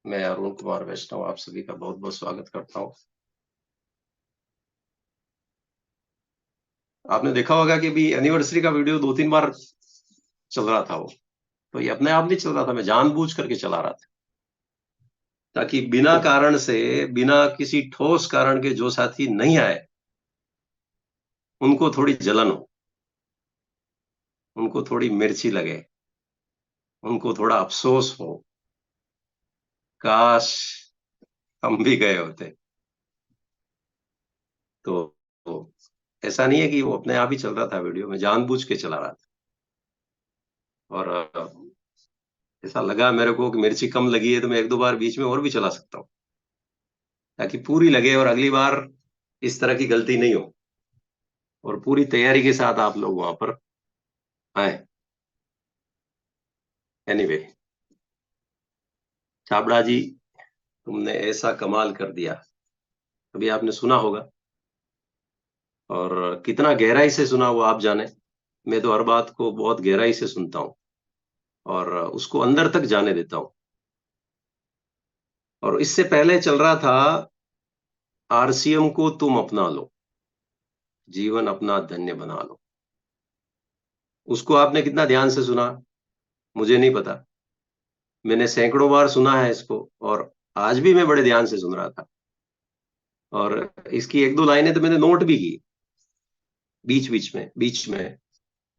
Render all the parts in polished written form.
मैं अरुण कुमार वैष्णव आप सभी का बहुत-बहुत स्वागत करता हूँ। आपने देखा होगा कि अभी एनिवर्सरी का वीडियो 2-3 बार चल रहा था वो। तो ये अपने आप नहीं चल रहा था, मैं जानबूझ करके चला रहा था। ताकि बिना कारण से, बिना किसी ठोस कारण के जो साथी नहीं आए, उनको थोड़ी जलन हो, उनको थोड़ी मिर्ची लगे, उनको थोड़ा अफ़सोस हो, काश हम भी गए होते। तो तो ऐसा नहीं है कि वो अपने आप ही चल रहा था वीडियो, मैं जानबूझ के चला रहा था। और ऐसा लगा मेरे को कि मिर्ची कम लगी है तो मैं 1-2 बार बीच में और भी चला सकता हूँ, ताकि पूरी लगे और अगली बार इस तरह की गलती नहीं हो और पूरी तैयारी के साथ आप लोग वहाँ पर आएँ। एनीवे, छाबड़ा जी, तुमने ऐसा कमाल कर दिया। अभी आपने सुना होगा और कितना गहराई से सुना वो आप जाने। मैं तो हर बात को बहुत गहराई से सुनता हूँ और उसको अंदर तक जाने देता हूँ। और इससे पहले चल रहा था, आरसीएम को तुम अपना लो, जीवन अपना धन्य बना लो। उसको आपने कितना ध्यान से सुना, मुझे नहीं पता। मैंने सैकड़ों बार सुना है इसको और आज भी मैं बड़े ध्यान से सुन रहा था। और इसकी 1-2 लाइनें तो मैंने नोट भी की, बीच में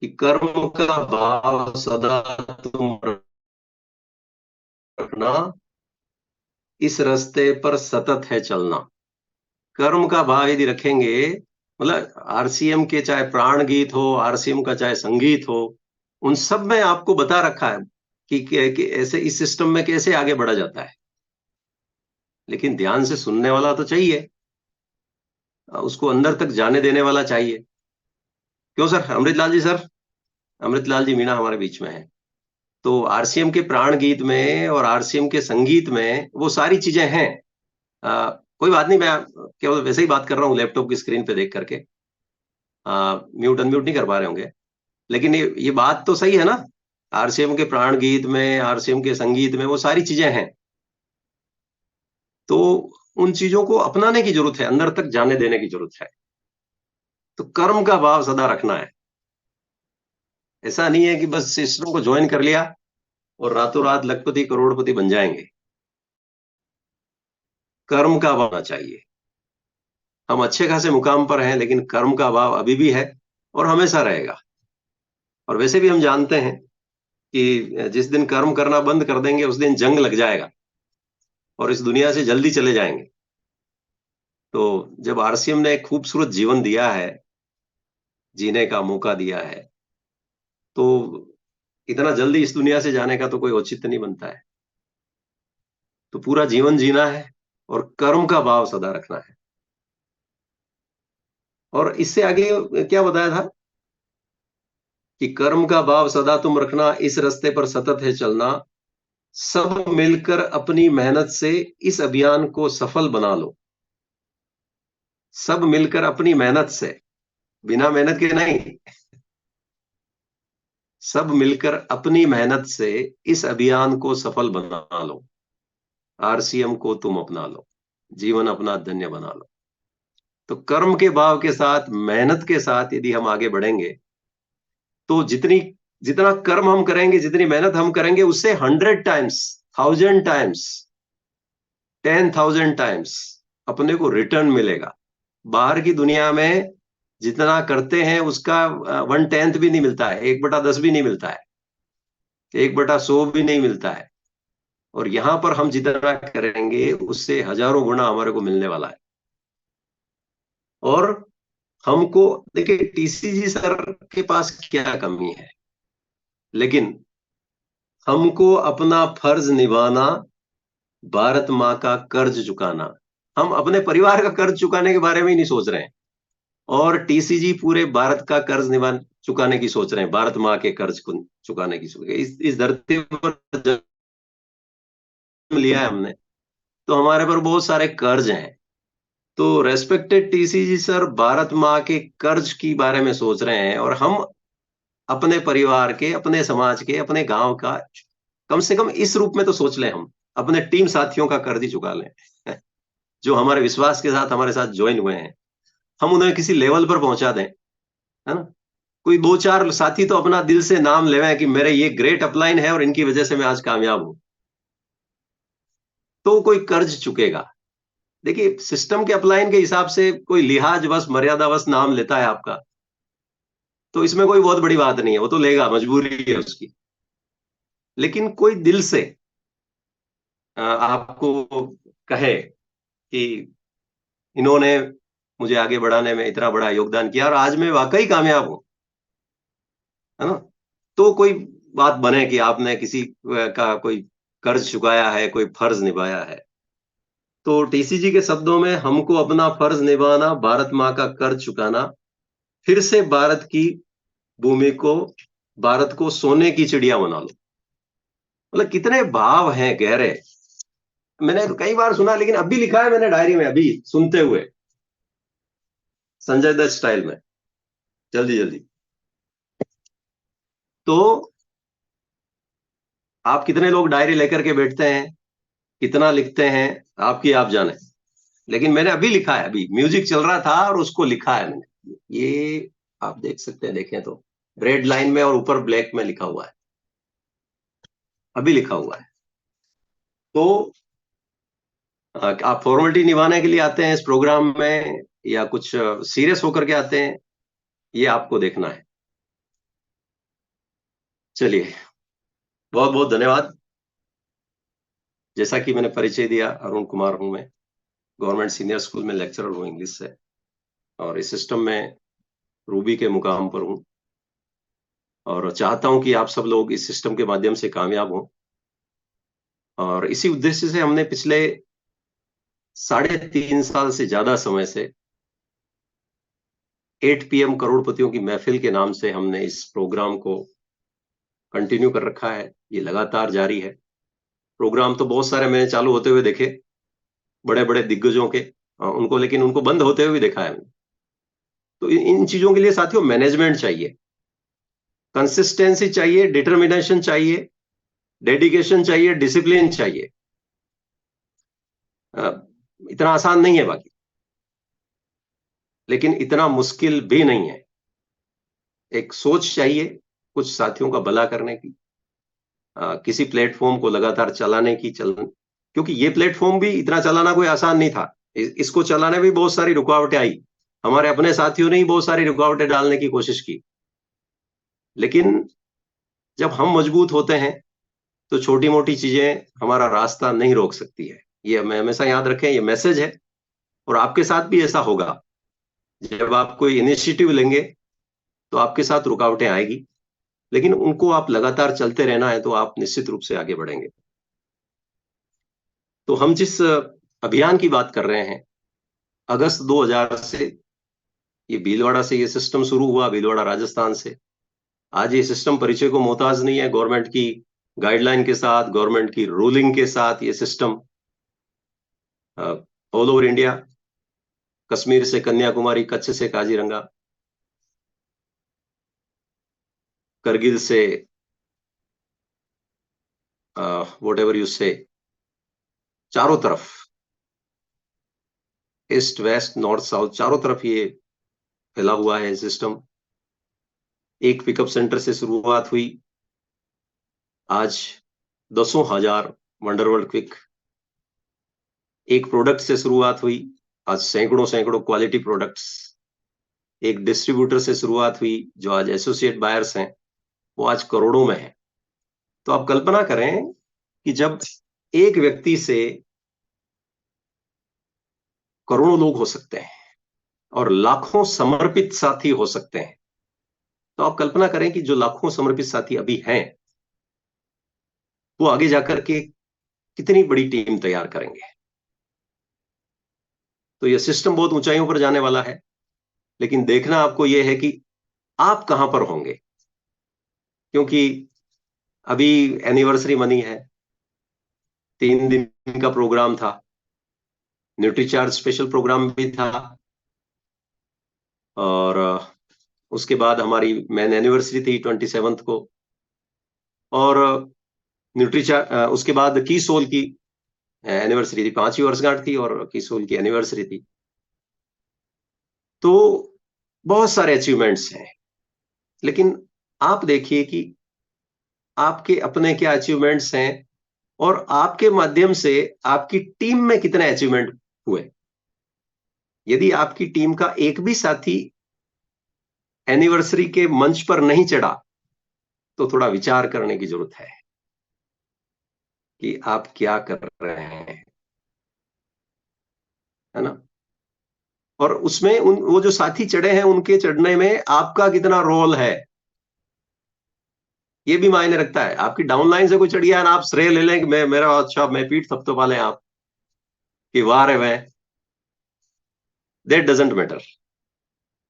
कि कर्म का भाव सदा तुम रखना, इस रास्ते पर सतत है चलना। कर्म का भाव यदि रखेंगे, मतलब आरसीएम के चाहे प्राण गीत हो, आरसीएम का चाहे संगीत हो, उन सब में आपको बता रखा है कि ऐसे इस सिस्टम में कैसे आगे बढ़ा जाता है। लेकिन ध्यान से सुनने वाला तो चाहिए, उसको अंदर तक जाने देने वाला चाहिए। क्यों सर? अमृतलाल जी सर, अमृतलाल जी मीणा हमारे बीच में है। तो आरसीएम के प्राण गीत में और आरसीएम के संगीत में वो सारी चीजें हैं। कोई बात नहीं, मैं केवल वैसे ही बात कर रहा हूँ लैपटॉप की स्क्रीन पे देख करके। म्यूट अनम्यूट नहीं कर पा रहे होंगे, लेकिन ये बात तो सही है ना। आरसीएम के प्राण गीत में, आरसीएम के संगीत में वो सारी चीजें हैं। तो उन चीजों को अपनाने की जरूरत है, अंदर तक जाने देने की जरूरत है। तो कर्म का भाव सदा रखना है। ऐसा नहीं है कि बस सिस्टम को ज्वाइन कर लिया और रातों रात लखपति करोड़पति बन जाएंगे। कर्म का भाव होना चाहिए। हम अच्छे खासे मुकाम पर हैं, लेकिन कर्म का भाव अभी भी है और हमेशा रहेगा। और वैसे भी हम जानते हैं कि जिस दिन कर्म करना बंद कर देंगे, उस दिन जंग लग जाएगा और इस दुनिया से जल्दी चले जाएंगे। तो जब आरसीएम ने एक खूबसूरत जीवन दिया है, जीने का मौका दिया है, तो इतना जल्दी इस दुनिया से जाने का तो कोई औचित्य नहीं बनता है। तो पूरा जीवन जीना है और कर्म का भाव सदा रखना है। और इससे आगे क्या बताया था कि कर्म का भाव सदा तुम रखना, इस रास्ते पर सतत है चलना, सब मिलकर अपनी मेहनत से इस अभियान को सफल बना लो। सब मिलकर अपनी मेहनत से, बिना मेहनत के नहीं। सब मिलकर अपनी मेहनत से इस अभियान को सफल बना लो, आरसीएम को तुम अपना लो, जीवन अपना धन्य बना लो। तो कर्म के भाव के साथ, मेहनत के साथ यदि हम आगे बढ़ेंगे, तो जितना कर्म हम करेंगे, जितनी मेहनत हम करेंगे, उससे 100 टाइम्स, 1000 टाइम्स, 10,000 टाइम्स अपने को रिटर्न मिलेगा। बाहर की दुनिया में जितना करते हैं उसका 1/10 भी नहीं मिलता है, 1/10 भी नहीं मिलता है, 1/100 भी नहीं मिलता है। और यहां पर हम जितना करेंगे उससे हजारों गुना हमारे को मिलने वाला है। और हमको देखिए, टीसीजी सर के पास क्या कमी है, लेकिन हमको अपना फर्ज निभाना, भारत माँ का कर्ज चुकाना। हम अपने परिवार का कर्ज चुकाने के बारे में ही नहीं सोच रहे हैं और टीसीजी पूरे भारत का कर्ज निभा चुकाने की सोच रहे हैं, भारत माँ के कर्ज को चुकाने की सोच रहे हैं। इस धरती पर जन्म लिया है हमने, तो हमारे पर बहुत सारे कर्ज हैं। तो रेस्पेक्टेड टीसीजी सर भारत माँ के कर्ज की बारे में सोच रहे हैं और हम अपने परिवार के, अपने समाज के, अपने गांव का कम से कम इस रूप में तो सोच लें हम। अपने टीम साथियों का कर्ज ही चुका लें जो हमारे विश्वास के साथ हमारे साथ ज्वाइन हुए हैं, हम उन्हें किसी लेवल पर पहुंचा दें, है ना। कोई दो चार साथी तो अपना दिल से नाम लेवे कि मेरे ये ग्रेट अपलाइन है और इनकी वजह से मैं आज कामयाब हूं, तो कोई कर्ज चुकेगा। देखिए, सिस्टम के अपलाइन के हिसाब से कोई लिहाज बस मर्यादा बस नाम लेता है आपका, तो इसमें कोई बहुत बड़ी बात नहीं है, वो तो लेगा, मजबूरी है उसकी। लेकिन कोई दिल से आपको कहे कि इन्होंने मुझे आगे बढ़ाने में इतना बड़ा योगदान किया और आज मैं वाकई कामयाब हूं, है ना, तो कोई बात बने कि आपने किसी का कोई कर्ज चुकाया है, कोई फर्ज निभाया है। तो टीसीजी के शब्दों में, हमको अपना फर्ज निभाना, भारत माँ का कर्ज चुकाना, फिर से भारत की भूमि को, भारत को सोने की चिड़िया बना लो। मतलब कितने भाव हैं गहरे। मैंने तो कई बार सुना, लेकिन अभी लिखा है मैंने डायरी में, अभी सुनते हुए, संजय दत्त स्टाइल में, जल्दी जल्दी। तो आप कितने लोग डायरी लेकर के बैठते हैं, कितना लिखते हैं, आपकी आप जाने। लेकिन मैंने अभी लिखा है, अभी म्यूजिक चल रहा था और उसको लिखा है मैंने। ये आप देख सकते हैं, देखें तो रेड लाइन में और ऊपर ब्लैक में लिखा हुआ है, अभी लिखा हुआ है। तो आप फॉर्मेलिटी निभाने के लिए आते हैं इस प्रोग्राम में, या कुछ सीरियस होकर के आते हैं, ये आपको देखना है। चलिए, बहुत बहुत धन्यवाद। जैसा कि मैंने परिचय दिया, अरुण कुमार हूं मैं, गवर्नमेंट सीनियर स्कूल में लेक्चरर हूँ इंग्लिश से, और इस सिस्टम में रूबी के मुकाम पर हूँ, और चाहता हूं कि आप सब लोग इस सिस्टम के माध्यम से कामयाब हों। और इसी उद्देश्य से हमने पिछले 3.5 साल से ज्यादा समय से 8 PM करोड़पतियों की महफिल के नाम से हमने इस प्रोग्राम को कंटिन्यू कर रखा है। ये लगातार जारी है। प्रोग्राम तो बहुत सारे मैंने चालू होते हुए देखे, बड़े बड़े दिग्गजों के, उनको, लेकिन उनको बंद होते हुए भी देखा है। तो इन चीजों के लिए साथियों मैनेजमेंट चाहिए, कंसिस्टेंसी चाहिए, डिटर्मिनेशन चाहिए, डेडिकेशन चाहिए, डिसिप्लिन चाहिए। इतना आसान नहीं है बाकी, लेकिन इतना मुश्किल भी नहीं है। एक सोच चाहिए कुछ साथियों का भला करने की, किसी प्लेटफॉर्म को लगातार चलाने की, क्योंकि ये प्लेटफॉर्म भी इतना चलाना कोई आसान नहीं था। इसको चलाने में भी बहुत सारी रुकावटें आई, हमारे अपने साथियों ने ही बहुत सारी रुकावटें डालने की कोशिश की। लेकिन जब हम मजबूत होते हैं तो छोटी मोटी चीजें हमारा रास्ता नहीं रोक सकती है। ये हमें हमेशा याद रखें, ये मैसेज है। और आपके साथ भी ऐसा होगा, जब आप कोई इनिशिएटिव लेंगे तो आपके साथ रुकावटें आएगी, लेकिन उनको आप लगातार चलते रहना है, तो आप निश्चित रूप से आगे बढ़ेंगे। तो हम जिस अभियान की बात कर रहे हैं, अगस्त 2000 से ये भीलवाड़ा से ये सिस्टम शुरू हुआ, भीलवाड़ा राजस्थान से। आज ये सिस्टम परिचय को मोहताज नहीं है। गवर्नमेंट की गाइडलाइन के साथ, गवर्नमेंट की रूलिंग के साथ ये system all over India, Kashmir से कन्याकुमारी, कच्छ से काजीरंगा, करगिल से वॉट एवर यू से, चारों तरफ, ईस्ट वेस्ट नॉर्थ साउथ, चारों तरफ ये फैला हुआ है सिस्टम। एक पिकअप सेंटर से शुरुआत हुई, आज दसों हजार वंडरवर्ल्ड क्विक। एक प्रोडक्ट से शुरुआत हुई, आज सैकड़ों सैकड़ों क्वालिटी प्रोडक्ट्स। एक डिस्ट्रीब्यूटर से शुरुआत हुई, जो आज एसोसिएट बायर्स हैं, वो आज करोड़ों में है। तो आप कल्पना करें कि जब एक व्यक्ति से करोड़ों लोग हो सकते हैं और लाखों समर्पित साथी हो सकते हैं, तो आप कल्पना करें कि जो लाखों समर्पित साथी अभी हैं, वो आगे जाकर के कितनी बड़ी टीम तैयार करेंगे। तो यह सिस्टम बहुत ऊंचाइयों पर जाने वाला है, लेकिन देखना आपको यह है कि आप कहां पर होंगे। क्योंकि अभी एनिवर्सरी मनी है, 3 दिन का प्रोग्राम था, न्यूट्रीचार्ज स्पेशल प्रोग्राम भी था, और उसके बाद हमारी मेन एनिवर्सरी थी 27 को, और न्यूट्रीचार्ज, उसके बाद की सोल की एनिवर्सरी थी, 5वीं वर्षगांठ थी और किशोर की एनिवर्सरी थी। तो बहुत सारे अचीवमेंट्स हैं, लेकिन आप देखिए कि आपके अपने क्या अचीवमेंट्स हैं और आपके माध्यम से आपकी टीम में कितने अचीवमेंट हुए। यदि आपकी टीम का एक भी साथी एनिवर्सरी के मंच पर नहीं चढ़ा, तो थोड़ा विचार करने की जरूरत है कि आप क्या कर रहे हैं, है ना। और उसमें वो जो साथी चढ़े हैं, उनके चढ़ने में आपका कितना रोल है, ये भी मायने रखता है। आपकी डाउनलाइन से कोई चढ़ गया ना, आप श्रेय ले लें कि मैं मेरा अच्छा, मैं पीठ थपथपा लें आप कि वाह रे मैं, दैट डजंट मैटर।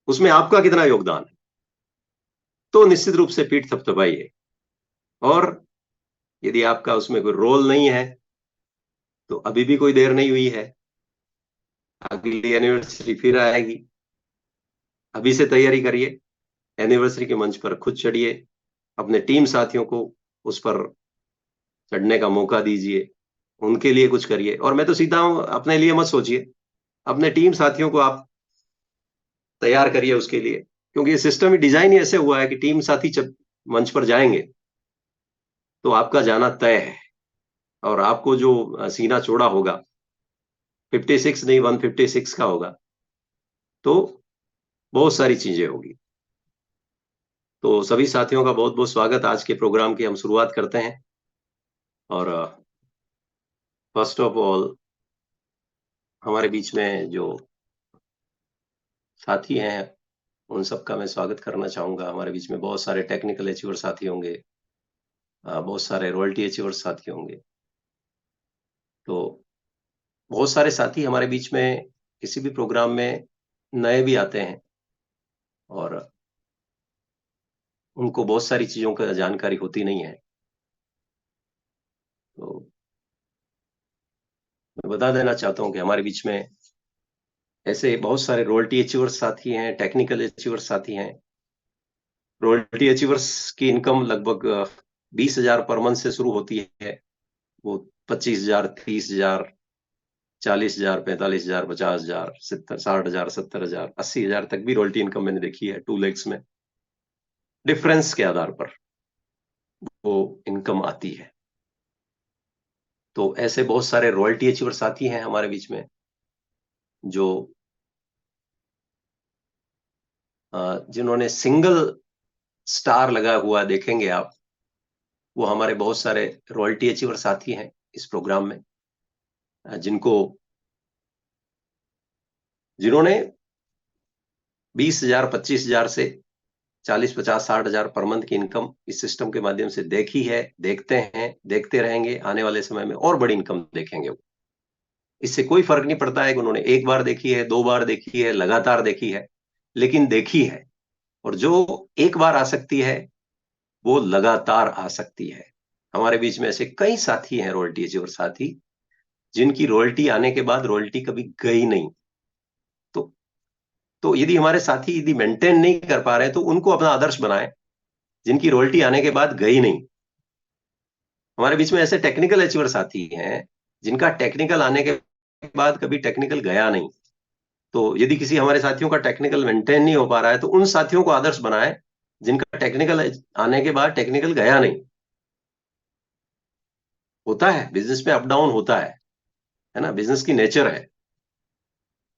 उसमें आपका कितना योगदान है, तो निश्चित रूप से पीठ थपथपाइए। और यदि आपका उसमें कोई रोल नहीं है, तो अभी भी कोई देर नहीं हुई है, अगली एनिवर्सरी फिर आएगी। अभी से तैयारी करिए, एनिवर्सरी के मंच पर खुद चढ़िए, अपने टीम साथियों को उस पर चढ़ने का मौका दीजिए, उनके लिए कुछ करिए। और मैं तो सीधा हूं, अपने लिए मत सोचिए, अपने टीम साथियों को आप तैयार करिए उसके लिए, क्योंकि ये सिस्टम ही डिजाइन ही ऐसे हुआ है कि टीम साथी जब मंच पर जाएंगे तो आपका जाना तय है। और आपको जो सीना चौड़ा होगा, 56 नहीं 156 का होगा, तो बहुत सारी चीजें होगी। तो सभी साथियों का बहुत बहुत स्वागत। आज के प्रोग्राम की हम शुरुआत करते हैं। और फर्स्ट ऑफ ऑल, हमारे बीच में जो साथी हैं, उन सबका मैं स्वागत करना चाहूंगा। हमारे बीच में बहुत सारे टेक्निकल अचीवर साथी होंगे, बहुत सारे रॉयल्टी अचीवर साथी होंगे। तो बहुत सारे साथी हमारे बीच में किसी भी प्रोग्राम में नए भी आते हैं, और उनको बहुत सारी चीजों का जानकारी होती नहीं है। तो मैं बता देना चाहता हूं कि हमारे बीच में ऐसे बहुत सारे रॉयल्टी अचीवर्स साथी हैं, टेक्निकल अचीवर्स साथी हैं। रॉयल्टी अचीवर्स की इनकम लगभग 20,000 पर मंथ से शुरू होती है। वो 25,000, 30,000, 40,000, 45,000, 50,000, 60,000, 70,000, 80,000 तक भी रॉयल्टी इनकम मैंने देखी है 2 लेग्स में। डिफरेंस के आधार पर वो इनकम आती है। तो ऐसे बहुत सारे रॉयल्टी अचीवर साथी हैं हमारे बीच में, जो जिन्होंने सिंगल स्टार लगा हुआ देखेंगे आप, वो हमारे बहुत सारे रॉयल्टी अचीवर साथी हैं इस प्रोग्राम में, जिन्होंने 20,000, 25,000 से 40, 50, 60,000 पर मंथ की इनकम इस सिस्टम के माध्यम से देखी है, देखते हैं, देखते रहेंगे। आने वाले समय में और बड़ी इनकम देखेंगे। इससे कोई फर्क नहीं पड़ता है कि उन्होंने एक बार देखी है, 2 बार देखी है, लगातार देखी है, लेकिन देखी है। और जो एक बार आ सकती है, वो लगातार आ सकती है। हमारे बीच में ऐसे कई साथी हैं रॉयल्टी अचीवर साथी, जिनकी रॉयल्टी आने के बाद रॉयल्टी कभी गई नहीं। तो तो यदि हमारे साथी यदि मेंटेन नहीं कर पा रहे हैं, तो उनको अपना आदर्श बनाएं, जिनकी रॉयल्टी आने के बाद गई नहीं। हमारे बीच में ऐसे टेक्निकल अचीवर साथी हैं, जिनका टेक्निकल आने के बाद कभी टेक्निकल गया नहीं। तो यदि किसी हमारे साथियों का टेक्निकल मेंटेन नहीं हो पा रहा है, तो उन साथियों को आदर्श बनाएं, जिनका टेक्निकल आने के बाद टेक्निकल गया नहीं। होता है, बिजनेस में अप डाउन होता है ना, बिजनेस की नेचर है।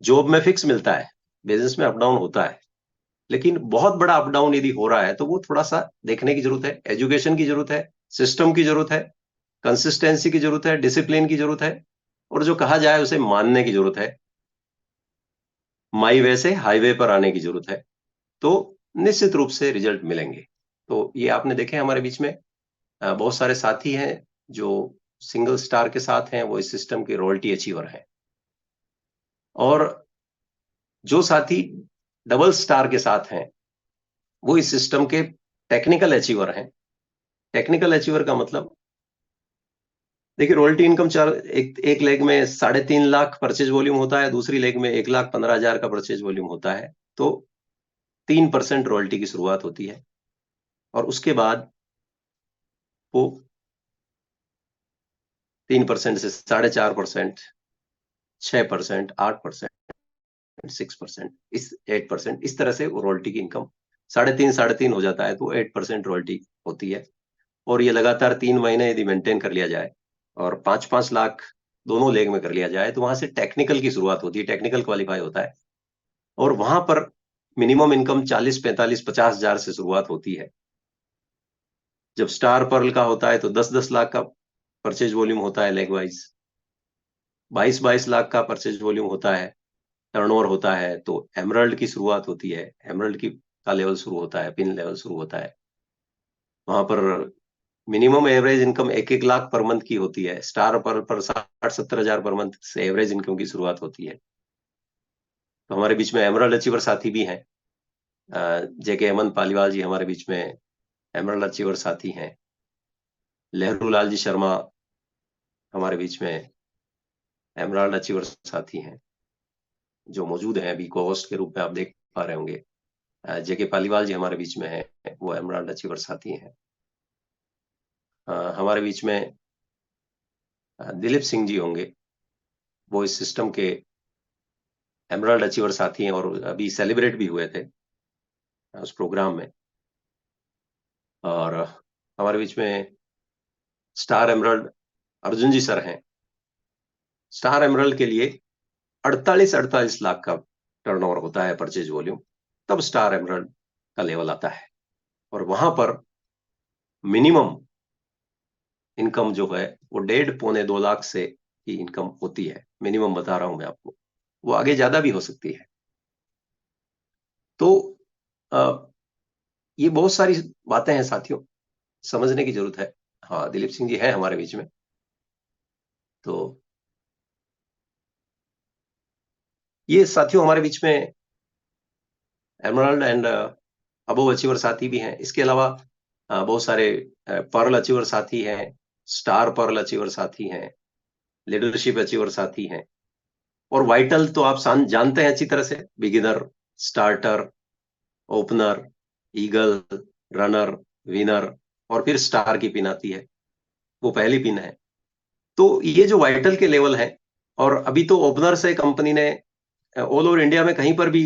जॉब में फिक्स मिलता है, बिजनेस में अप डाउन होता है। लेकिन बहुत बड़ा अप डाउन यदि हो रहा है, तो वो थोड़ा सा देखने की जरूरत है, एजुकेशन की जरूरत है, सिस्टम की जरूरत है, कंसिस्टेंसी की जरूरत है, डिसिप्लिन की जरूरत है, और जो कहा जाए उसे मानने की जरूरत है। माई वे से हाईवे पर आने की जरूरत है। तो निश्चित रूप से रिजल्ट मिलेंगे। तो ये आपने देखे हमारे बीच में बहुत सारे साथी हैं जो सिंगल स्टार के साथ हैं, वो इस सिस्टम के रॉयल्टी अचीवर हैं। और जो साथी डबल स्टार के साथ हैं, वो इस सिस्टम के टेक्निकल अचीवर हैं। टेक्निकल अचीवर का मतलब, देखिए, रॉयल्टी इनकम एक लेग में 3.5 लाख परचेज वॉल्यूम होता है, दूसरी लेग में 1,15,000 का परचेज वॉल्यूम होता है। तो 3% रॉयल्टी की शुरुआत होती है, और उसके बाद वो 3% से 4.5%, 6%, 8%, 6%, इस 8%, इस तरह से रॉयल्टी की इनकम 3.5 हो जाता है तो 8% रॉयल्टी होती है। और ये लगातार 3 महीने यदि मेंटेन कर लिया जाए और 5-5 लाख दोनों लेग में कर लिया जाए तो वहां से टेक्निकल की शुरुआत होती है, टेक्निकल क्वालिफाई होता है। और वहां पर मिनिमम इनकम 40, 45, 50 हजार से शुरुआत होती है। जब स्टार पर्ल का होता है तो 10-10 लाख का परचेज वॉल्यूम होता है लेग वाइज, 22-22 लाख का परचेज वॉल्यूम होता है, टर्नओवर होता है। तो एमरल्ड की शुरुआत होती है, एमरल्ड की का लेवल शुरू होता है, पिन लेवल शुरू होता है। वहां पर minimum average income 1-1 lakh per month की होती है। स्टार पर 60-70 हजार पर मंथ से एवरेज इनकम की शुरुआत होती है। तो हमारे बीच में एमरल्ड अचीवर साथी भी हैं। जेके हेमंत पालीवाल जी हमारे बीच में एमरल्ड अचीवर साथी हैं। लहरू लाल जी शर्मा हमारे बीच में एमरल्ड अचीवर साथी हैं, जो मौजूद हैं अभी को होस्ट के रूप में, आप देख पा रहे होंगे। जेके पालीवाल जी हमारे बीच में हैं, वो एमरल्ड अचीवर साथी हैं। हमारे बीच में दिलीप सिंह जी होंगे, वो इस सिस्टम के एमरल्ड अचीवर साथी हैं और अभी सेलिब्रेट भी हुए थे उस प्रोग्राम में। और हमारे बीच में स्टार एमरल्ड अर्जुन जी सर हैं। स्टार एमरल्ड के लिए 48-48 लाख का टर्नओवर होता है परचेज वॉल्यूम, तब स्टार एमरल्ड का लेवल आता है। और वहां पर मिनिमम इनकम जो है वो 1.5 पौने 2 लाख से की इनकम होती है। मिनिमम बता रहा हूं मैं आपको, वो आगे ज्यादा भी हो सकती है। तो आ, ये बहुत सारी बातें हैं साथियों, समझने की जरूरत है। हाँ, दिलीप सिंह जी हैं हमारे बीच में। तो ये साथियों हमारे बीच में एमरल्ड एंड अबोव अचीवर साथी भी हैं। इसके अलावा बहुत सारे पर्ल अचीवर साथी हैं, स्टार पर्ल अचीवर साथी हैं, लीडरशिप अचीवर साथी हैं। और वाइटल तो आप जानते हैं अच्छी तरह से, beginner, starter, opener, eagle, runner, winner, और फिर स्टार की पिन आती है, वो पहली पिन है। तो ये जो वाइटल के लेवल है, और अभी तो ओपनर से कंपनी ने ऑल ओवर इंडिया में कहीं पर भी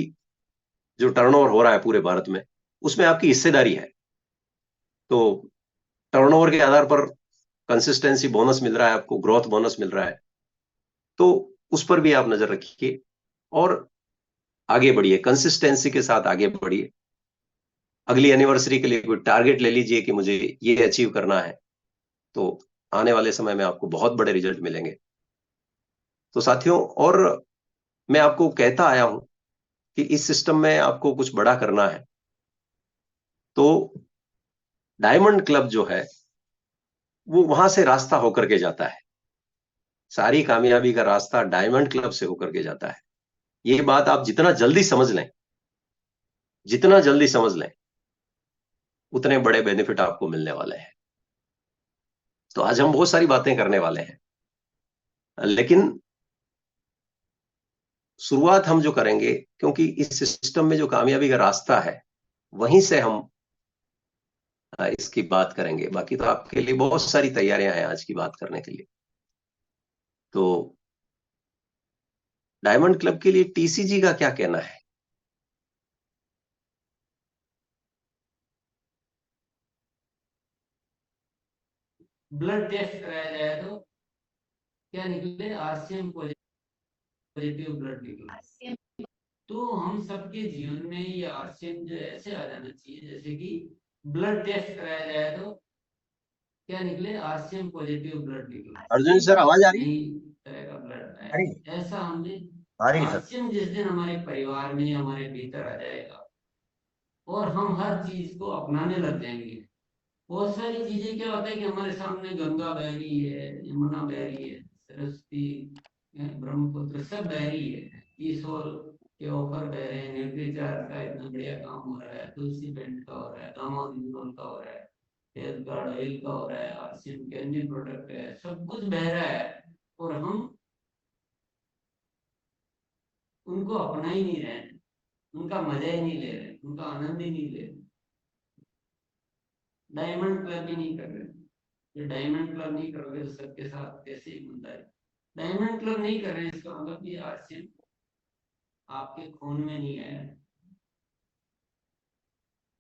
जो टर्नओवर हो रहा है पूरे भारत में, उसमें आपकी हिस्सेदारी है। तो टर्नओवर के आधार पर कंसिस्टेंसी बोनस मिल रहा है आपको, ग्रोथ बोनस मिल रहा है। तो उस पर भी आप नजर रखिए और आगे बढ़िए, कंसिस्टेंसी के साथ आगे बढ़िए। अगली एनिवर्सरी के लिए कोई टारगेट ले लीजिए कि मुझे ये अचीव करना है, तो आने वाले समय में आपको बहुत बड़े रिजल्ट मिलेंगे। तो साथियों, और मैं आपको कहता आया हूं कि इस सिस्टम में आपको कुछ बड़ा करना है तो डायमंड क्लब जो है वो वहां से रास्ता होकर के जाता है। सारी कामयाबी का रास्ता डायमंड क्लब से होकर के जाता है। ये बात आप जितना जल्दी समझ लें, जितना जल्दी समझ लें, उतने बड़े बेनिफिट आपको मिलने वाले हैं। तो आज हम बहुत सारी बातें करने वाले हैं, लेकिन शुरुआत हम जो करेंगे, क्योंकि इस सिस्टम में जो कामयाबी का रास्ता है वहीं से हम इसकी बात करेंगे। बाकी तो आपके लिए बहुत सारी तैयारियां हैं आज की बात करने के लिए। तो डायमंड क्लब के लिए टीसीजी का क्या कहना है? ब्लड टेस्ट कराया जाए तो क्या निकले? आरसीएम पॉजिटिव ब्लड निकले। तो हम सबके जीवन में ये आरसीएम जो ऐसे आ जाना चाहिए जैसे कि ब्लड टेस्ट कराया जाए तो क्या निकले? आरसीएम पॉजिटिव ब्लड निकले। अर्जुन सर, आवाज आ रही है? नई तरह का ब्लड आ रही है? है, ऐसा हमने आ रही है सर। आरसीएम जिस दिन हमारे परिवार में हमारे भीतर आ जाएगा और हम हर चीज को अपनाने लग जाएंगे। बहुत सारी चीजें क्या होता है कि हमारे सामने गंगा बह रही है, यमुना बह रही है, सरस्वती, ब्रह्मपुत्र सब बह रही है, ईश्वर के ऑफर बह रहे हैं, न्यूट्रीचार्ज का इतना बढ़िया काम हो रहा है, तुलसी पेंट का हो रहा है, दामादिनोल का हो रहा है, हेल्थ कार्ड ऑयल का हो रहा है, आरसीएम के अन्य प्रोडक्ट है, सब कुछ बह रहा है और हम उनको अपना ही नहीं रहे हैं, उनका मजा ही नहीं ले रहे, उनका आनंद ही नहीं ले रहे, डायमंड क्लब ही नहीं कर रहे। ये डायमंड क्लब नहीं करोगे तो सबके साथ कैसे ईमानदारी। डायमंड क्लब नहीं कर रहे हैं इसका मतलब ये आरसीएम आपके खून में नहीं आया है।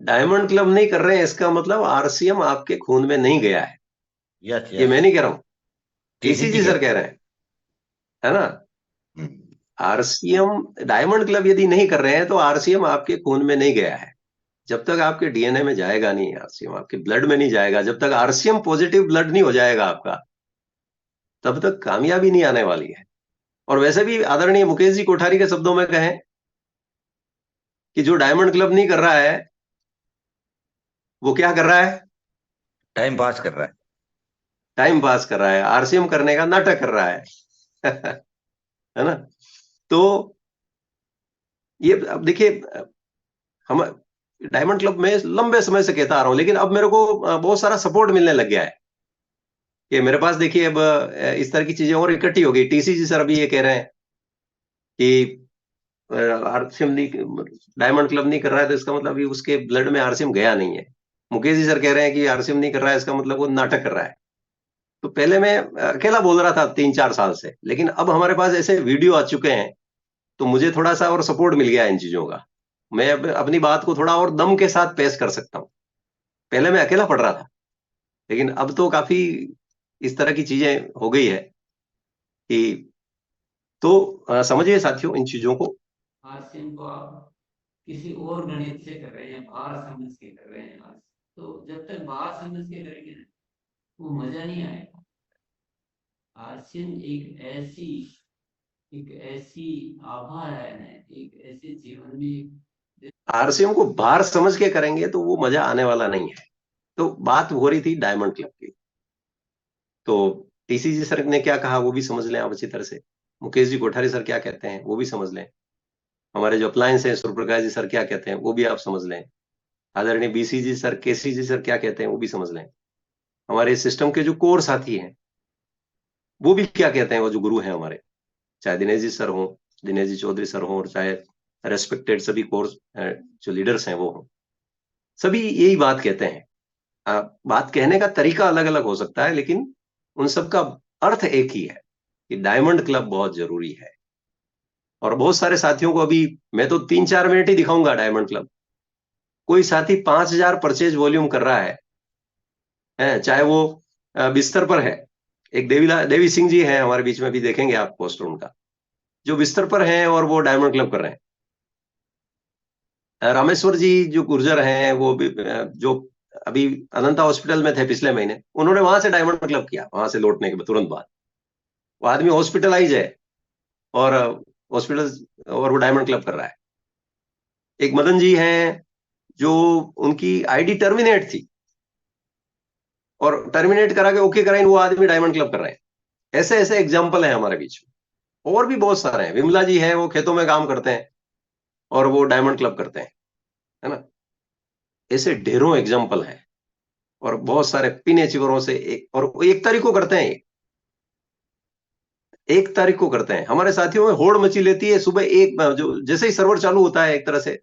डायमंड क्लब नहीं कर रहे हैं इसका मतलब आरसीएम आपके खून में नहीं गया है। यस ये यस। मैं नहीं कह रहा हूं, टीसीजी टीसीजी के। सर कह रहे हैं, है ना। हम्म। आरसीएम डायमंड क्लब यदि नहीं कर रहे हैं तो आरसीएम आपके खून में नहीं गया है। जब तक आपके डीएनए में जाएगा नहीं आरसीएम, आपके ब्लड में नहीं जाएगा, जब तक आरसीएम पॉजिटिव ब्लड नहीं हो जाएगा आपका, तब तक कामयाबी नहीं आने वाली है। और वैसे भी आदरणीय मुकेश जी कोठारी के शब्दों में कहें कि जो डायमंड क्लब नहीं कर रहा है वो क्या कर रहा है? टाइम पास कर रहा है। टाइम पास कर रहा है, आरसीएम करने का नाटक कर रहा है। है ना। तो ये अब देखिए, हम डायमंड क्लब में लंबे समय से कहता आ रहा हूं, लेकिन अब मेरे को बहुत सारा सपोर्ट मिलने लग गया है कि मेरे पास देखिए अब इस तरह की चीजें और इकट्ठी हो गई। टीसीजी सर अभी ये कह रहे हैं कि आरसीएम नहीं, डायमंड क्लब नहीं कर रहा है तो इसका मतलब अभी उसके ब्लड में आरसीएम गया नहीं है। मुकेश जी सर कह रहे हैं कि आरसीएम नहीं कर रहा है इसका मतलब वो नाटक कर रहा है। तो पहले मैं अकेला बोल रहा था 3-4 साल से, लेकिन अब हमारे पास ऐसे वीडियो आ चुके हैं तो मुझे थोड़ा सा और सपोर्ट मिल गया इन चीजों का। मैं अपनी बात को थोड़ा और दम के साथ पेश कर सकता हूँ। पहले मैं अकेला पढ़ रहा था, लेकिन अब तो काफी इस तरह की चीजें हो गई है कि, तो समझिए साथियों इन चीजों को। आरसीएम को आप किसी और गणित से कर रहे हैं, भार समझ के कर रहे हैं आज। तो जब तक भार समझ के करेंगे ना वो मजा नहीं आएगा। आरसीएम एक ऐसी आभा है ना, एक ऐसे जीवन में। आरसीएम को बाहर समझ के करेंगे तो वो मजा आने वाला नहीं है। तो बात हो रही थी डायमंड क्लब की, तो टीसीजी सर ने क्या कहा वो भी समझ लें आप अच्छी तरह से। मुकेश जी कोठारी सर क्या कहते हैं वो भी समझ लें। हमारे जो अप्लायंस हैं सूर्यप्रकाश जी सर क्या कहते हैं वो भी आप समझ लें। आदरणीय बीसीजी सर, केसीजी सर क्या कहते हैं वो भी समझ लें। हमारे सिस्टम के जो कोर साथी हैं वो भी क्या कहते हैं, वो जो गुरु हैं हमारे, चाहे दिनेश जी सर हों, दिनेश जी चौधरी सर हों, और चाहे रेस्पेक्टेड सभी कोर्स जो लीडर्स हैं वो हों, सभी यही बात कहते हैं। बात कहने का तरीका अलग अलग हो सकता है, लेकिन उन सब का अर्थ एक ही है कि डायमंड क्लब बहुत जरूरी है। और बहुत सारे साथियों को अभी मैं तो 3-4 मिनट ही दिखाऊंगा डायमंड क्लब। कोई साथी 5,000 परचेज वॉल्यूम कर रहा है चाहे वो बिस्तर पर है। एक देवी सिंह जी हैं हमारे बीच में, भी देखेंगे आप पोस्टर उनका, जो बिस्तर पर हैं और वो डायमंड क्लब कर रहे हैं। रामेश्वर जी जो गुर्जर हैं वो भी जो अभी अनंता हॉस्पिटल में थे पिछले महीने, उन्होंने वहां से डायमंड क्लब किया, वहां से लौटने के तुरंत बाद। वो आदमी हॉस्पिटलाइज है और हॉस्पिटल, और वो डायमंड क्लब कर रहा है। एक मदन जी हैं जो, उनकी आईडी टर्मिनेट थी और टर्मिनेट करा के ओके कराइन, वो आदमी डायमंड क्लब कर रहे हैं। ऐसे ऐसे एग्जाम्पल है हमारे बीच में, और भी बहुत सारे हैं। विमला जी हैं वो खेतों में काम करते हैं और वो डायमंड क्लब करते हैं, है ना। ऐसे ढेरों एग्जाम्पल हैं। और बहुत सारे पिन अचीवरों से और 1 तारीख को करते हैं, 1 तारीख को करते हैं। हमारे साथियों में होड़ मची लेती है सुबह एक, जो जैसे ही सर्वर चालू होता है एक तरह से,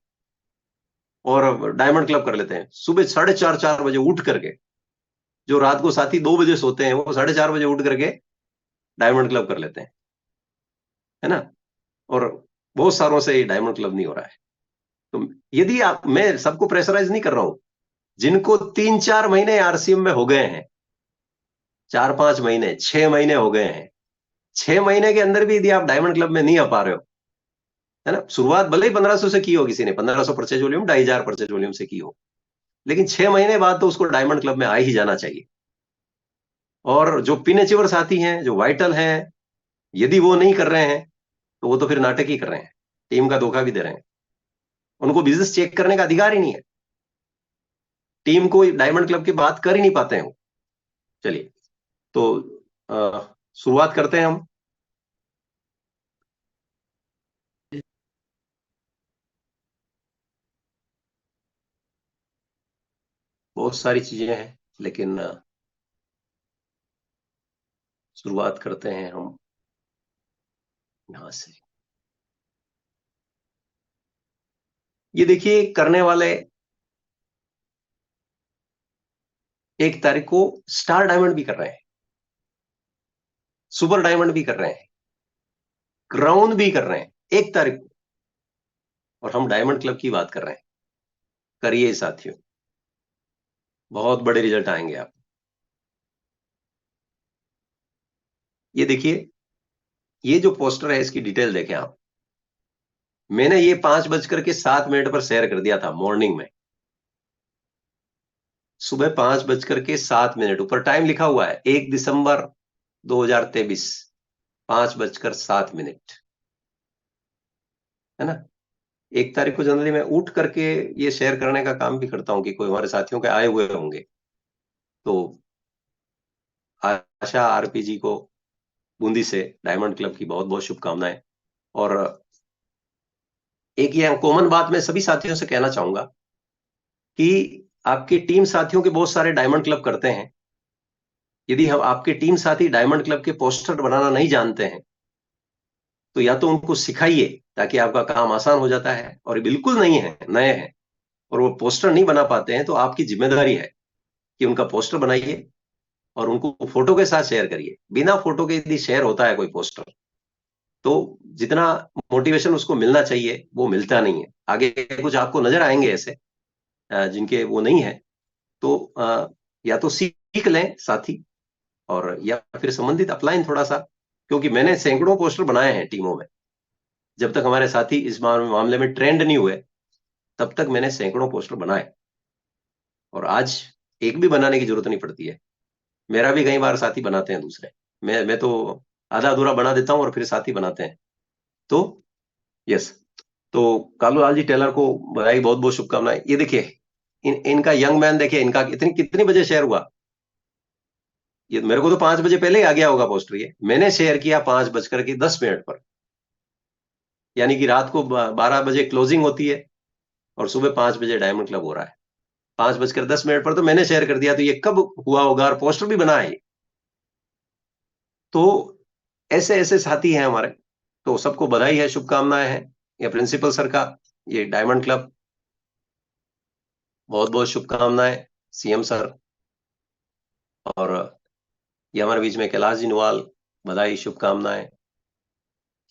और डायमंड क्लब कर लेते हैं सुबह 4:30-4 बजे उठ करके। जो रात को साथी 2 बजे सोते हैं वो 4:30 बजे उठ करके डायमंड क्लब कर लेते हैं, है ना। और बहुत सारों से डायमंड क्लब नहीं हो रहा है। तो यदि आप, मैं सबको प्रेशराइज नहीं कर रहा हूं, जिनको 3-4 महीने आरसीएम में हो गए हैं, 4-5 महीने, 6 महीने हो गए हैं, 6 महीने के अंदर भी यदि आप डायमंड क्लब में नहीं आ पा रहे हो, है ना, शुरुआत भले ही 1,500 से की हो, किसी ने 1,500 परचेज वॉल्यूम, 2,500 परचेज वॉल्यूम से की हो, लेकिन 6 महीने बाद तो उसको डायमंड क्लब में आ ही जाना चाहिए। और जो पिन अचीवर साथी हैं, जो वाइटल हैं, यदि वो नहीं कर रहे हैं तो वो तो फिर नाटक ही कर रहे हैं, टीम का धोखा भी दे रहे हैं। उनको बिजनेस चेक करने का अधिकार ही नहीं है। टीम को डायमंड क्लब की बात कर ही नहीं पाते हैं वो। चलिए, तो शुरुआत करते हैं हम। बहुत सारी चीजें हैं, लेकिन शुरुआत करते हैं हम यहां से। ये देखिए करने वाले 1 तारीख को स्टार डायमंड भी कर रहे हैं, सुपर डायमंड भी कर रहे हैं, क्राउन भी कर रहे हैं 1 तारीख को। और हम डायमंड क्लब की बात कर रहे हैं। करिए साथियों, बहुत बड़े रिजल्ट आएंगे आप। ये देखिए, ये जो पोस्टर है इसकी डिटेल देखें आप। मैंने ये 5:07 पर शेयर कर दिया था मॉर्निंग में, सुबह 5:07। ऊपर टाइम लिखा हुआ है 1 दिसंबर 2023, 5:07, है ना। 1 तारीख को जनरली मैं उठ करके ये शेयर करने का काम भी करता हूं कि कोई हमारे साथियों के आए हुए होंगे। तो आशा आरपीजी को बूंदी से डायमंड क्लब की बहुत बहुत शुभकामनाएं। और एक ये कॉमन बात मैं सभी साथियों से कहना चाहूंगा कि आपके टीम साथियों के बहुत सारे डायमंड क्लब करते हैं। यदि हम आपके टीम साथी डायमंड क्लब के पोस्टर बनाना नहीं जानते हैं तो या तो उनको सिखाइए ताकि आपका काम आसान हो जाता है, और बिल्कुल नहीं है, नए हैं और वो पोस्टर नहीं बना पाते हैं तो आपकी जिम्मेदारी है कि उनका पोस्टर बनाइए और उनको फोटो के साथ शेयर करिए। बिना फोटो के यदि शेयर होता है कोई पोस्टर तो जितना मोटिवेशन उसको मिलना चाहिए वो मिलता नहीं है। आगे कुछ आपको नजर आएंगे ऐसे जिनके वो नहीं है, तो या तो सीख लें साथी, और या फिर संबंधित अपलाइन थोड़ा सा, क्योंकि मैंने सैकड़ों पोस्टर बनाए हैं टीमों में। जब तक हमारे साथी इस मामले में ट्रेंड नहीं हुए तब तक मैंने सैकड़ों पोस्टर बनाए, और आज एक भी बनाने की जरूरत नहीं पड़ती है। मेरा भी कई बार साथी बनाते हैं दूसरे, मैं तो आधा अधूरा बना देता हूं और फिर साथी बनाते हैं। तो यस, तो कालू लाल जी टेलर को बधाई, बहुत बहुत शुभकामनाएं। ये देखिए, इनका यंग मैन देखिए, इनका कितनी बजे शेयर हुआ। ये मेरे को तो 5 बजे पहले ही आ गया होगा पोस्टर। ये मैंने शेयर किया 5:10 पर, यानी कि रात को 12 बजे क्लोजिंग होती है और सुबह 5 बजे डायमंड क्लब हो रहा है। 5:10 पर तो मैंने शेयर कर दिया, तो ये कब हुआ होगा, और पोस्टर भी बना है। तो ऐसे ऐसे साथी हैं हमारे, तो सबको बधाई है, शुभकामनाएं हैं। ये प्रिंसिपल सर का ये डायमंड क्लब, बहुत बहुत शुभकामनाएं सीएम सर। और ये हमारे बीच में कैलाश जी नवाल, बधाई शुभकामनाएं।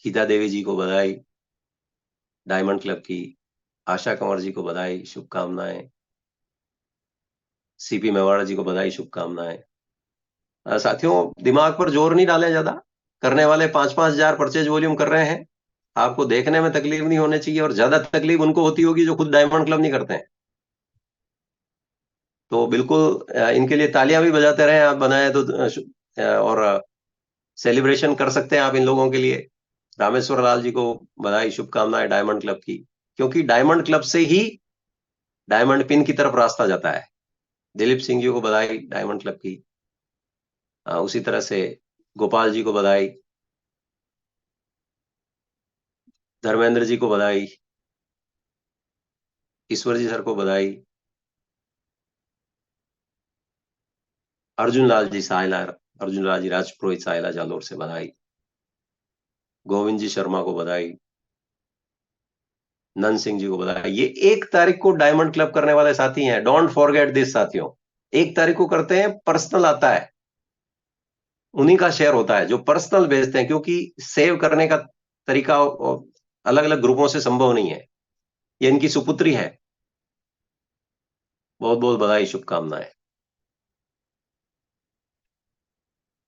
गीता देवी जी को बधाई डायमंड क्लब की। आशा कंवर जी को बधाई शुभकामनाएं। सीपी मेवाड़ा जी को बधाई शुभकामनाएं। साथियों, दिमाग पर जोर नहीं डालें ज्यादा। करने वाले 5-5 हजार परचेज वॉल्यूम कर रहे हैं। आपको देखने में तकलीफ नहीं होनी चाहिए, और ज्यादा तकलीफ उनको होती होगी जो खुद डायमंड क्लब नहीं करते हैं। तो बिल्कुल इनके लिए तालियां भी बजाते रहे आप, बनाए तो और सेलिब्रेशन कर सकते हैं आप इन लोगों के लिए। रामेश्वर लाल जी को बधाई शुभकामनाएं डायमंड क्लब की, क्योंकि डायमंड क्लब से ही डायमंड पिन की तरफ रास्ता जाता है। दिलीप सिंह जी को बधाई डायमंड क्लब की। उसी तरह से गोपाल जी को बधाई, धर्मेंद्र जी को बधाई, ईश्वर जी सर को बधाई, अर्जुन लाल जी साहिला, अर्जुन लाल जी राजपुरोहित साहिला जालोर से बधाई, गोविंद जी शर्मा को बधाई, नंद सिंह जी को बधाई। ये 1 तारीख को डायमंड क्लब करने वाले साथी हैं, डोंट फॉरगेट दिस साथियों। 1 तारीख को करते हैं, पर्सनल आता है, उन्हीं का शेयर होता है जो पर्सनल भेजते हैं, क्योंकि सेव करने का तरीका अलग अलग ग्रुपों से संभव नहीं है। ये इनकी सुपुत्री है, बहुत बहुत बधाई शुभकामनाएं।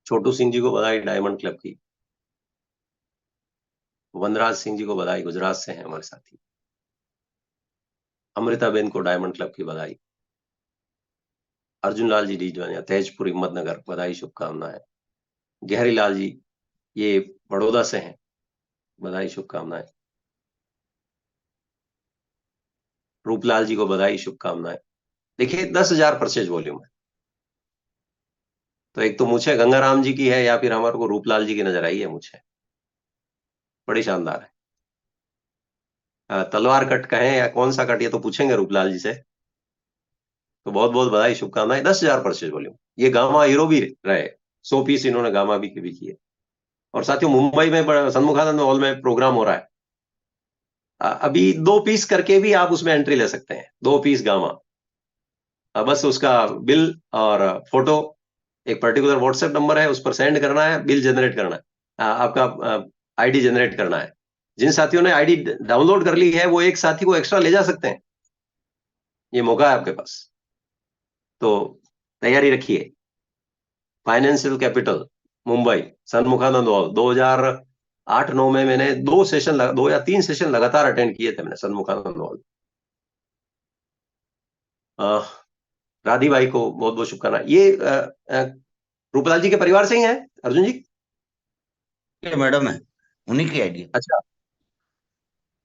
छोटू सिंह जी को बधाई डायमंड क्लब की। वनराज सिंह जी को बधाई, गुजरात से हैं हमारे साथी। अमृता बेन को डायमंड क्लब की बधाई। अर्जुन लाल जी डीजवानिया, तेजपुर हिम्मतनगर, बधाई शुभकामनाएं। गहरी लाल जी, ये बड़ौदा से हैं, बधाई शुभकामनाएं। रूपलाल जी को बधाई शुभकामनाएं। देखिए 10,000 परचेज वॉल्यूम है, तो एक तो मुझे गंगाराम जी की है, या फिर हमारे को रूपलाल जी की नजर आई है मुझे, बड़ी शानदार है। तलवार कट कहें या कौन सा कट, ये तो पूछेंगे रूपलाल जी से। तो बहुत बहुत बधाई शुभकामनाएं। 10,000 परचेज वॉल्यूम, ये गामा हीरो भी रहे, 100 पीस इन्होंने गामा भी किए। और साथियों, मुंबई में सन्मुखानंद हॉल में प्रोग्राम हो रहा है, अभी 2 पीस करके भी आप उसमें एंट्री ले सकते हैं, 2 पीस गामा। बस उसका बिल और फोटो, एक पर्टिकुलर व्हाट्सएप नंबर है, उस पर सेंड करना है, बिल जनरेट करना है, आपका आईडी जनरेट करना है। जिन साथियों ने आईडी डाउनलोड कर ली है वो एक साथी को एक्स्ट्रा ले जा सकते हैं, ये मौका है आपके पास, तो तैयारी रखिए। फाइनेंशियल कैपिटल मुंबई, सन्मुखानंद हॉल, 2008-9 में मैंने 2 या 3 सेशन लगातार अटेंड किए थे मैंने सन्मुखानंद हॉल। राधी भाई को बहुत बहुत शुभकामनाएं। ये रूपलाल जी के परिवार से ही हैं अर्जुन जी? ये मैडम है, उन्हीं की आइडिया। अच्छा,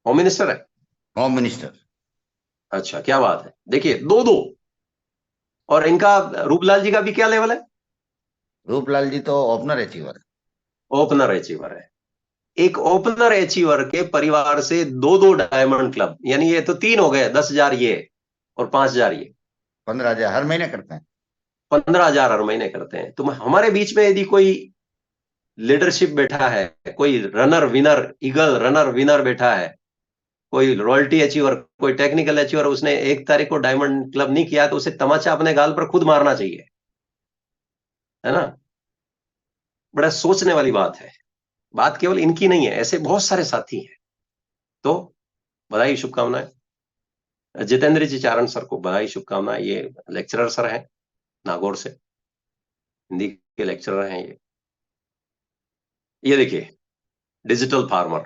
होम मिनिस्टर है? Home minister. अच्छा, क्या बात है। देखिए, दो दो। और इनका, रूपलाल जी का भी क्या लेवल है? रूपलाल जी तो ओपनर अचीवर है। ओपनर अचीवर है। एक ओपनर अचीवर के परिवार से दो दो डायमंड क्लब, यानी ये तो 3 हो गए, 10,000 ये और 5,000 ये, 15,000 हर महीने करते हैं। 15,000 हर महीने करते हैं। तो हमारे बीच में यदि कोई लीडरशिप बैठा है, कोई runner winner, eagle runner winner बैठा है, कोई रॉयल्टी अचीवर, कोई टेक्निकल अचीवर, उसने 1 तारीख को डायमंड क्लब नहीं किया, तो उसे तमाचा अपने गाल पर खुद मारना चाहिए, है ना? बड़ा सोचने वाली बात है। बात केवल इनकी नहीं है, ऐसे बहुत सारे साथी हैं। तो बधाई, शुभकामनाएं। जितेंद्र जी चारण सर को बधाई, शुभकामनाएं। ये लेक्चरर सर हैं नागौर से, हिंदी के लेक्चरर हैं ये देखिए, digital farmer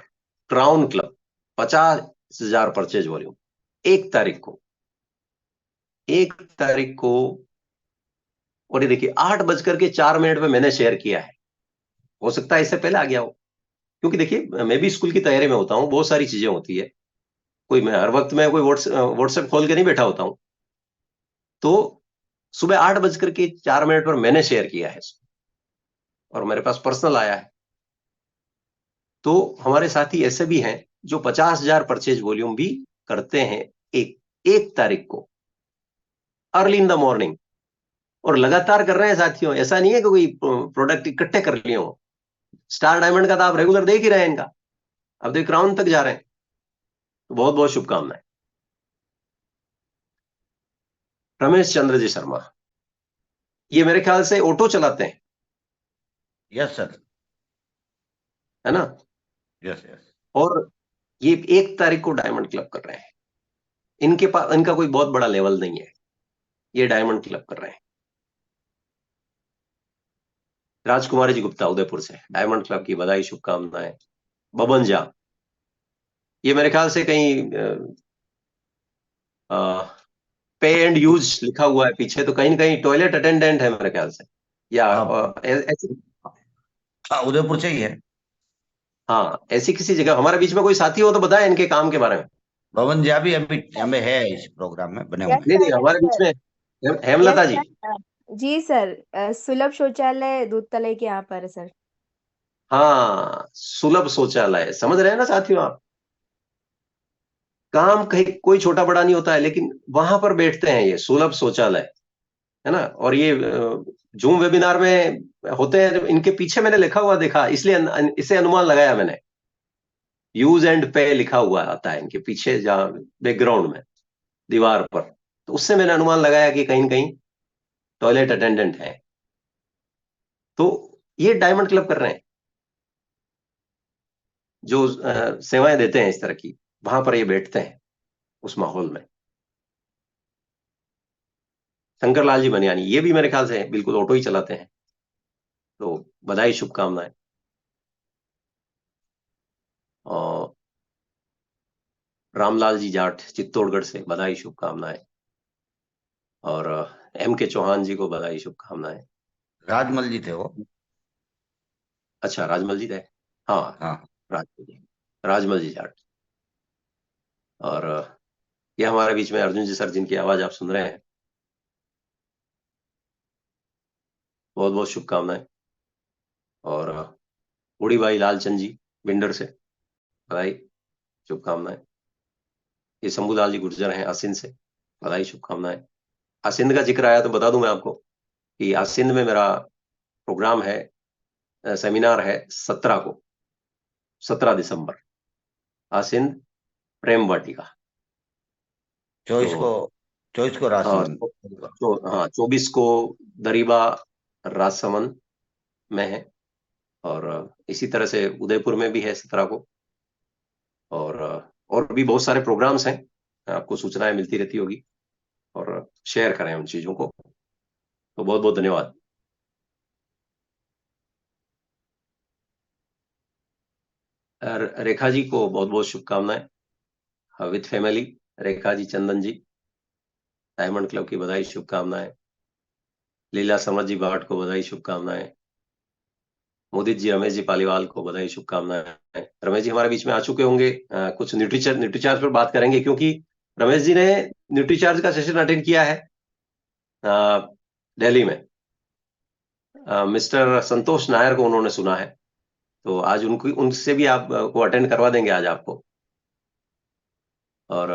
crown club, 50,000 purchase volume, 1 तारीख को, 1 तारीख को। और ये देखिए, 8:04 पे मैंने शेयर किया है। हो सकता है इससे पहले आ गया हो, क्योंकि देखिए मैं भी स्कूल की तैयारी में होता हूँ, बहुत सारी चीजें होती है, कोई मैं हर वक्त में कोई व्हाट्सएप खोल के नहीं बैठा होता हूं। तो सुबह 8:04 पर मैंने शेयर किया है और मेरे पास पर्सनल आया है। तो हमारे साथी ऐसे भी हैं जो 50,000 परचेज वॉल्यूम भी करते हैं एक 1 तारीख को, अर्ली इन द मॉर्निंग, और लगातार कर रहे हैं साथियों। ऐसा नहीं है कि कोई प्रोडक्ट इकट्ठे कर लिए हो। स्टार डायमंड का तो आप रेगुलर देख ही रहे हैं इनका, अब तो क्राउन तक जा रहे हैं। तो बहुत बहुत शुभकामनाएं। रमेश चंद्र जी शर्मा, ये मेरे ख्याल से ऑटो चलाते हैं, यस सर। है ना? Yes yes. और ये 1 तारीख को डायमंड क्लब कर रहे हैं। इनके पास, इनका कोई बहुत बड़ा लेवल नहीं है, ये डायमंड क्लब कर रहे हैं। राजकुमारी जी गुप्ता उदयपुर से, डायमंड क्लब की बधाई, शुभकामनाएं। बबन झा, ये मेरे ख्याल से कहीं पे एंड यूज लिखा हुआ है पीछे, तो कहीं ना कहीं टॉयलेट अटेंडेंट है मेरे ख्याल से, या हाँ ऐसी, हाँ, उदयपुर से ही है। हाँ ऐसी किसी जगह। हमारे बीच में कोई साथी हो तो बताएं इनके काम के बारे में। पवन जी भी अभी हमें है इस प्रोग्राम में बने यस हुए हैं। नहीं नहीं, सर, यस हमारे बीच सर, में यस हेमलता जी। सर। जी सर, सुलभ शौचालय दूध तले के यहाँ पर है सर। हाँ, सुलभ शौचालय, समझ रहे हैं ना साथियों आप? काम कहीं कोई छोटा बड़ा नहीं होता है, लेकिन वहां पर बैठते हैं ये सुलभ शौचालय, है ना? और ये जूम वेबिनार में होते हैं, इनके पीछे मैंने लिखा हुआ देखा, इसलिए इसे अनुमान लगाया मैंने। यूज एंड पे लिखा हुआ आता है इनके पीछे, जहां बैकग्राउंड में दीवार पर, तो उससे मैंने अनुमान लगाया कि कहीं न कहीं टॉयलेट अटेंडेंट है। तो ये डायमंड क्लब कर रहे हैं, जो सेवाएं देते हैं इस तरह की, वहां पर ये बैठते हैं उस माहौल में। शंकर लाल जी बनियानी, ये भी मेरे ख्याल से बिल्कुल ऑटो ही चलाते हैं, तो बधाई, शुभकामनाएं। और रामलाल जी जाट चित्तौड़गढ़ से, बधाई, शुभकामनाएं। और एम के चौहान जी को बधाई, शुभकामनाएं। राजमल जी थे वो। अच्छा, राजमल जी थे, हाँ, हाँ। राजमल जी, राजमल जी जाट। और ये हमारे बीच में अर्जुन जी सर, जिनकी आवाज आप सुन रहे हैं, बहुत बहुत शुभकामनाएं। और बूढ़ी भाई लालचंद जी बिंडर से, बधाई, शुभकामनाएं। ये शंभूलाल जी गुर्जर हैं आसिंद से, बधाई, शुभकामनाएं। आसिंद का जिक्र आया तो बता दूं मैं आपको कि आसिंद में मेरा प्रोग्राम है, सेमिनार है 17 को, 17 दिसंबर, आसिंद प्रेम वाटिका। 24 को, तो 24 को और राजसमंद। हाँ 24 को दरीबा राजसमंद में है, और इसी तरह से उदयपुर में भी है 17 को, और भी बहुत सारे प्रोग्राम्स हैं, आपको सूचनाएं मिलती रहती होगी, और शेयर करें उन चीजों को। तो बहुत बहुत धन्यवाद। रेखा जी को बहुत बहुत शुभकामनाएं with family. Rekha ji, Chandan ji, diamond club की बधाई शुभकामनाएं। लीला समर जी भाट को बधाई शुभकामनाएं। मोदित जी, रमेश जी पालीवाल को बधाई शुभकामनाएं। रमेश जी हमारे बीच में आ चुके होंगे, कुछ न्यूट्रीचार्ज पर बात करेंगे, क्योंकि रमेश जी ने न्यूट्रीचार्ज का सेशन अटेंड किया है दिल्ली में। मिस्टर संतोष नायर को उन्होंने सुना है, तो आज उनसे भी आप को अटेंड करवा देंगे आज आपको। और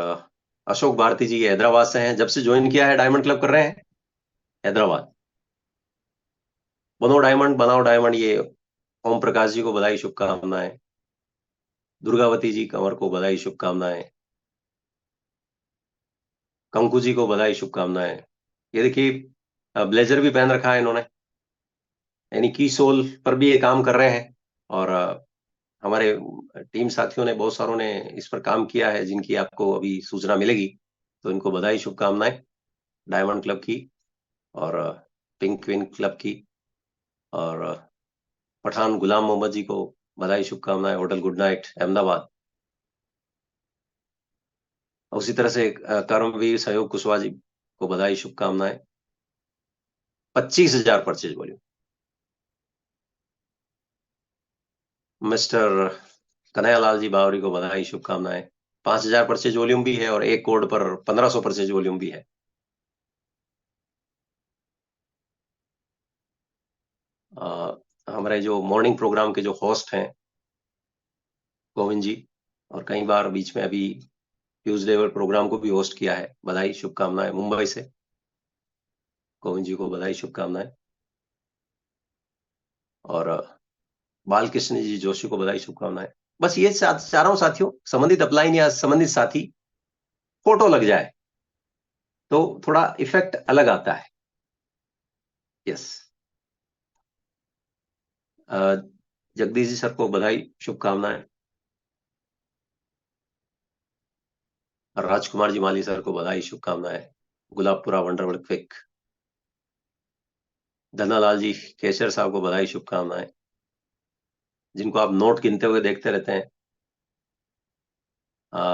अशोक भारती जी हैदराबाद से हैं, जब से ज्वाइन किया है डायमंड क्लब कर रहे हैं हैदराबाद। बनो डायमंड बनाओ डायमंड, ये ओम प्रकाश जी को बधाई शुभकामनाएं। दुर्गावती जी कंवर को बधाई शुभकामनाएं। कंकु जी को बधाई शुभकामनाएं। ये देखिए ब्लेजर भी पहन रखा है इन्होंने, यानी की सोल पर भी ये काम कर रहे हैं, और हमारे टीम साथियों ने, बहुत सारों ने इस पर काम किया है, जिनकी आपको अभी सूचना मिलेगी। तो इनको बधाई शुभकामनाएं डायमंड क्लब की, और पिंक क्वीन क्लब की, और पठान गुलाम मोहम्मद जी को बधाई शुभकामनाएं, होटल गुड नाइट अहमदाबाद। उसी तरह से कर्मवीर सहयोग कुशवाहा जी को बधाई शुभकामनाएं। 25,000 परचेज वॉल्यूम। मिस्टर कन्हैयालाल जी बावरी को बधाई शुभकामनाएं। 5,000 परचेज वॉल्यूम भी है, और एक कोड पर 1,500 परचेज वॉल्यूम भी है। हमारे जो मॉर्निंग प्रोग्राम के जो होस्ट हैं गोविंद जी, और कई बार बीच में अभी ट्यूजडे प्रोग्राम को भी होस्ट किया है, बधाई शुभकामनाएं मुंबई से। गोविंद जी को बधाई शुभकामनाएं। और बालकृष्ण जी जोशी को बधाई शुभकामनाएं। बस ये चारों साथियों, संबंधित अपलाइन या संबंधित साथी फोटो लग जाए तो थोड़ा इफेक्ट अलग आता है। यस, जगदीश जी सर को बधाई शुभकामनाएं। और राजकुमार जी माली सर को बधाई शुभकामनाएं। गुलाबपुरा वंडरवर्ल्ड क्विक। धनालाल जी केसर साहब को बधाई शुभकामनाएं, जिनको आप नोट गिनते हुए देखते रहते हैं।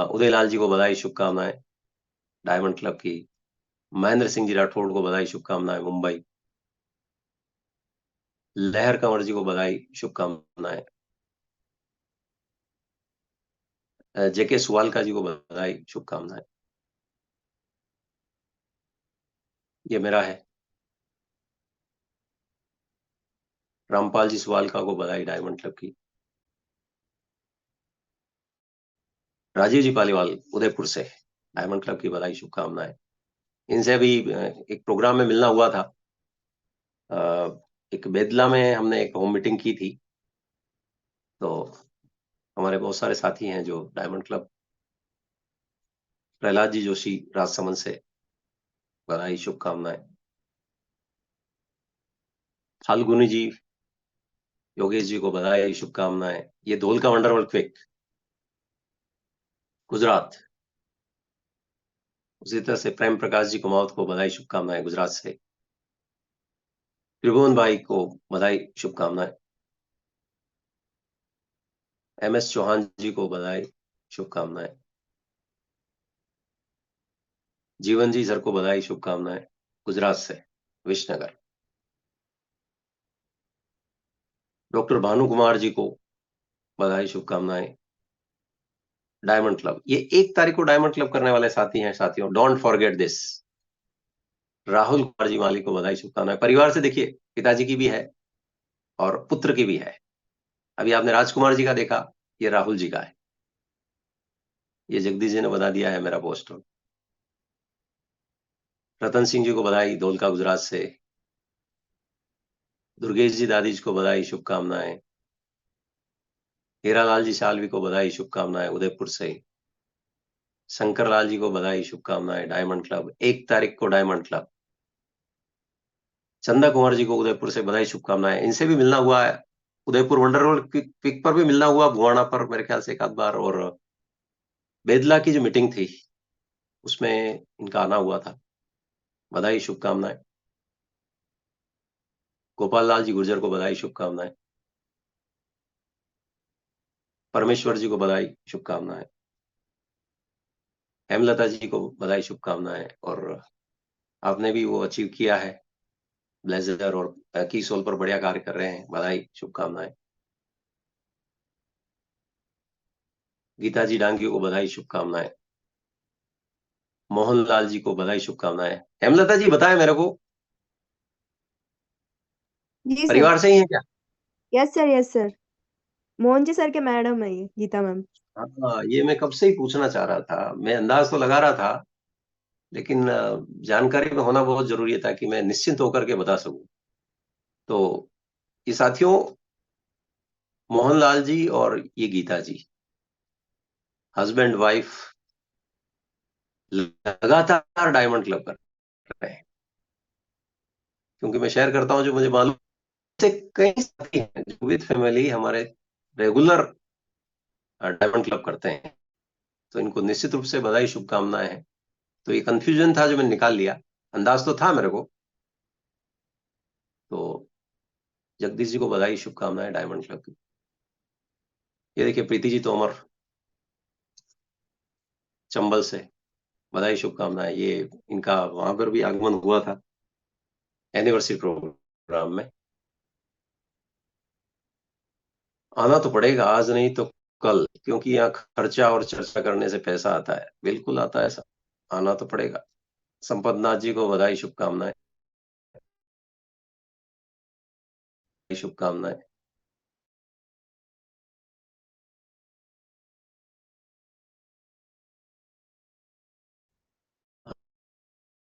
उदयलाल जी को बधाई शुभकामनाएं डायमंड क्लब की। महेंद्र सिंह जी राठौड़ को बधाई शुभकामनाएं मुंबई। लहर कंवर जी को बधाई शुभकामनाएं। जेके सुवालका जी को बधाई शुभकामनाएं। ये मेरा है। रामपाल जी सुवालका को बधाई डायमंड क्लब की। राजीव जी पालीवाल उदयपुर से डायमंड क्लब की बधाई शुभकामनाएं। इनसे अभी एक प्रोग्राम में मिलना हुआ था, एक बेदला में हमने एक होम मीटिंग की थी। तो हमारे बहुत सारे साथी हैं जो डायमंड क्लब। प्रहलाद जी जोशी राजसमंद से बधाई शुभकामनाएं। फाल्गुनी जी, योगेश जी को बधाई शुभकामनाएं। ये धोलका वंडरवर्ल्ड क्विक गुजरात। उसी तरह से प्रेम प्रकाश जी कुमावत को बधाई शुभकामनाएं गुजरात से। त्रिभुवन भाई को बधाई शुभकामनाएं। MS चौहान जी को बधाई शुभकामनाएं। जीवन जी सर को बधाई शुभकामनाएं गुजरात से विशनगर। डॉक्टर भानु कुमार जी को बधाई शुभकामनाएं डायमंड क्लब। ये 1 तारीख को डायमंड क्लब करने वाले साथी हैं साथियों, don't forget this. Rahul Kumar ji Mali को बधाई शुभकामनाएं। परिवार से देखिए, पिताजी की भी है और पुत्र की भी है। अभी आपने राजकुमार जी का देखा, ये राहुल जी का है। ये जगदीश जी ने बता दिया है मेरा पोस्टर। रतन सिंह जी को बधाई धोलका गुजरात से। दुर्गेश जी दादीज को बधाई शुभकामनाएं। हीरालाल जी शालवी को बधाई शुभकामनाएं उदयपुर से। शंकर लाल जी को बधाई शुभकामनाएं, डायमंड क्लब। 1 तारीख को डायमंड क्लब। चंदा कुमार जी को उदयपुर से बधाई शुभकामनाएं। इनसे भी मिलना हुआ है, उदयपुर वंडरवर्ल्ड पिक पर भी मिलना हुआ, भुआना पर मेरे ख्याल से 1 आध बार, और बेदला की जो मीटिंग थी उसमें इनका आना हुआ था। बधाई शुभकामनाएं। गोपाल लाल जी गुर्जर को बधाई शुभकामनाएं। परमेश्वर जी को बधाई शुभकामनाएं। हेमलता जी को बधाई शुभकामनाएं। और आपने भी वो अचीव किया है, ब्लेजर और की सोल पर बढ़िया कार्य कर रहे हैं, बधाई शुभकामनाएं। गीता जी डांगी को बधाई शुभकामनाएं। मोहन लाल जी को बधाई शुभकामनाएं। हेमलता जी बताएं मेरे को, जी सर। परिवार से ही है क्या? Yes sir, yes sir. Mohan ji sir के मैडम है ये गीता मैम। हाँ, ये मैं कब से ही पूछना चाह रहा था। मैं अंदाज तो लगा रहा था, लेकिन जानकारी में होना बहुत जरूरी है ताकि मैं निश्चिंत होकर के बता सकूं। तो ये साथियों, मोहनलाल जी और ये गीता जी, हस्बैंड वाइफ, लगातार डायमंड क्लब कर रहे हैं। क्योंकि मैं शेयर करता हूं, जो मुझे मालूम से कई साथी हैं जो विद फैमिली हमारे रेगुलर डायमंड क्लब करते हैं, तो इनको निश्चित रूप से बधाई शुभकामनाएं हैं। तो ये कंफ्यूजन था जो मैंने निकाल लिया, अंदाज तो था मेरे को। तो जगदीश जी को बधाई शुभकामनाएं डायमंड क्लब की। ये देखिए प्रीति जी तोमर चंबल से, बधाई शुभकामनाएं। ये इनका वहां पर भी आगमन हुआ था एनिवर्सरी प्रोग्राम में। आना तो पड़ेगा, आज नहीं तो कल, क्योंकि यहाँ खर्चा और चर्चा करने से पैसा आता है, बिल्कुल आता है। आना तो पड़ेगा। संपत नाथ जी को बधाई शुभकामनाएं, शुभकामनाएं।